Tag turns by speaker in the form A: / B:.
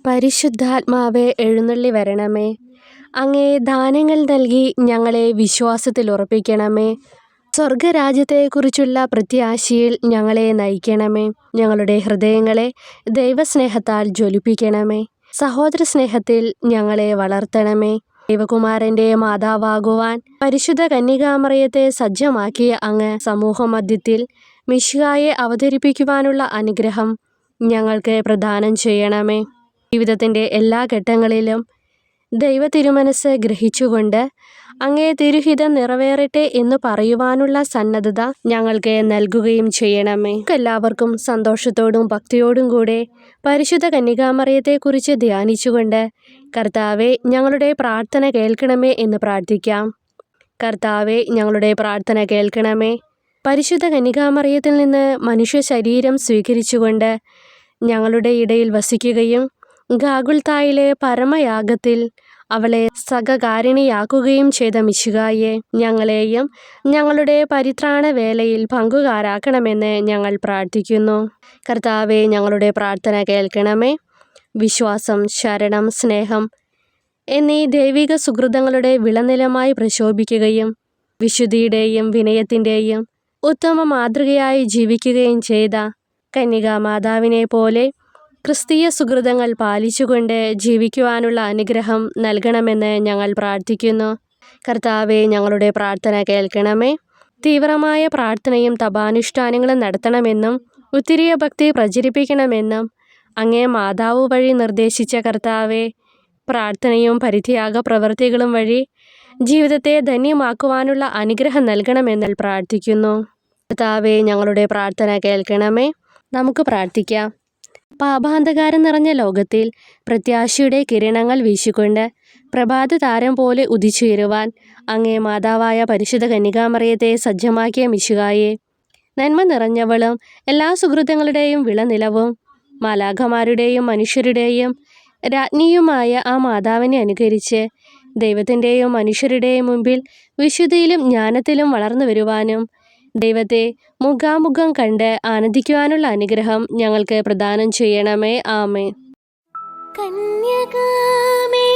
A: പരിശുദ്ധാത്മാവേ, എഴുന്നള്ളി വരണമേ. അങ്ങേ ദാനങ്ങൾ നൽകി ഞങ്ങളെ വിശ്വാസത്തിൽ ഉറപ്പിക്കണമേ. സ്വർഗരാജ്യത്തെക്കുറിച്ചുള്ള പ്രത്യാശയിൽ ഞങ്ങളെ നയിക്കണമേ. ഞങ്ങളുടെ ഹൃദയങ്ങളെ ദൈവസ്നേഹത്താൽ ജ്വലിപ്പിക്കണമേ. സഹോദര സ്നേഹത്തിൽ ഞങ്ങളെ വളർത്തണമേ. ദൈവകുമാരൻ്റെ മാതാവാകുവാൻ പരിശുദ്ധ കന്യകാമറിയത്തെ സജ്ജമാക്കിയ അങ്ങ് സമൂഹമധ്യത്തിൽ മിശിഹായെ അവതരിപ്പിക്കുവാനുള്ള അനുഗ്രഹം ഞങ്ങൾക്ക് പ്രദാനം ചെയ്യണമേ. ജീവിതത്തിൻ്റെ എല്ലാ ഘട്ടങ്ങളിലും ദൈവ തിരുമനസ് ഗ്രഹിച്ചുകൊണ്ട് അങ്ങേ തിരുഹിതം നിറവേറട്ടെ എന്ന് പറയുവാനുള്ള സന്നദ്ധത ഞങ്ങൾക്ക് നൽകുകയും ചെയ്യണമേ. എല്ലാവർക്കും സന്തോഷത്തോടും ഭക്തിയോടും കൂടെ പരിശുദ്ധ കന്യകാമറിയത്തെക്കുറിച്ച് ധ്യാനിച്ചുകൊണ്ട് കർത്താവെ, ഞങ്ങളുടെ പ്രാർത്ഥന കേൾക്കണമേ എന്ന് പ്രാർത്ഥിക്കാം. കർത്താവെ, ഞങ്ങളുടെ പ്രാർത്ഥന കേൾക്കണമേ. പരിശുദ്ധ കന്യകാമറിയത്തിൽ നിന്ന് മനുഷ്യ ശരീരം സ്വീകരിച്ചുകൊണ്ട് ഞങ്ങളുടെ ഇടയിൽ വസിക്കുകയും ഗാഗുൽത്തായിലെ പരമയാഗത്തിൽ അവളെ സഹകാരിണിയാക്കുകയും ചെയ്ത മിശിഹായെ, ഞങ്ങളെയും ഞങ്ങളുടെ പരിത്രാണ വേലയിൽ പങ്കുകാരാക്കണമെന്ന് ഞങ്ങൾ പ്രാർത്ഥിക്കുന്നു. കർത്താവെ, ഞങ്ങളുടെ പ്രാർത്ഥന കേൾക്കണമേ. വിശ്വാസം, ശരണം, സ്നേഹം എന്നീ ദൈവിക സുഹൃതങ്ങളുടെ വിളനിലമായി പ്രശോഭിക്കുകയും വിശുദ്ധിയുടെയും വിനയത്തിൻ്റെയും ഉത്തമ മാതൃകയായി ജീവിക്കുകയും ചെയ്ത കന്യകാമാതാവിനെ പോലെ ക്രിസ്തീയ സുഹൃതങ്ങൾ പാലിച്ചുകൊണ്ട് ജീവിക്കുവാനുള്ള അനുഗ്രഹം നൽകണമെന്ന് ഞങ്ങൾ പ്രാർത്ഥിക്കുന്നു. കർത്താവെ, ഞങ്ങളുടെ പ്രാർത്ഥന കേൾക്കണമേ. തീവ്രമായ പ്രാർത്ഥനയും തപാനുഷ്ഠാനങ്ങളും നടത്തണമെന്നും ഉത്തിരിയ ഭക്തി പ്രചരിപ്പിക്കണമെന്നും അങ്ങേ മാതാവ് വഴി നിർദ്ദേശിച്ച കർത്താവെ, പ്രാർത്ഥനയും പരിത്യാഗ പ്രവൃത്തികളും വഴി ജീവിതത്തെ ധന്യമാക്കുവാനുള്ള അനുഗ്രഹം നൽകണമെന്ന് പ്രാർത്ഥിക്കുന്നു. കർത്താവെ, ഞങ്ങളുടെ പ്രാർത്ഥന കേൾക്കണമേ. നമുക്ക് പ്രാർത്ഥിക്കാം. പാപാന്ധകാരം നിറഞ്ഞ ലോകത്തിൽ പ്രത്യാശയുടെ കിരണങ്ങൾ വീശിക്കൊണ്ട് പ്രഭാത താരം പോലെ ഉദിച്ചുയരുവാൻ അങ്ങേ മാതാവായ പരിശുദ്ധ കന്യകാമറിയത്തെ സജ്ജമാക്കിയ മിശിഹായെ, നന്മ നിറഞ്ഞവളും എല്ലാ സുഹൃതങ്ങളുടെയും വിളനിലവും മാലാഖമാരുടെയും മനുഷ്യരുടെയും രാജ്ഞിയുമായ ആ മാതാവിനെ അനുകരിച്ച് ദൈവത്തിൻ്റെയും മനുഷ്യരുടെയും മുമ്പിൽ വിശുദ്ധിയിലും ജ്ഞാനത്തിലും വളർന്നു വരുവാനും ദൈവത്തെ മുഖാമുഖം കണ്ട് ആനന്ദിക്കുവാനുള്ള അനുഗ്രഹം ഞങ്ങൾക്ക് പ്രദാനം ചെയ്യണമേ. ആമേൻ.
B: കന്യകാമേ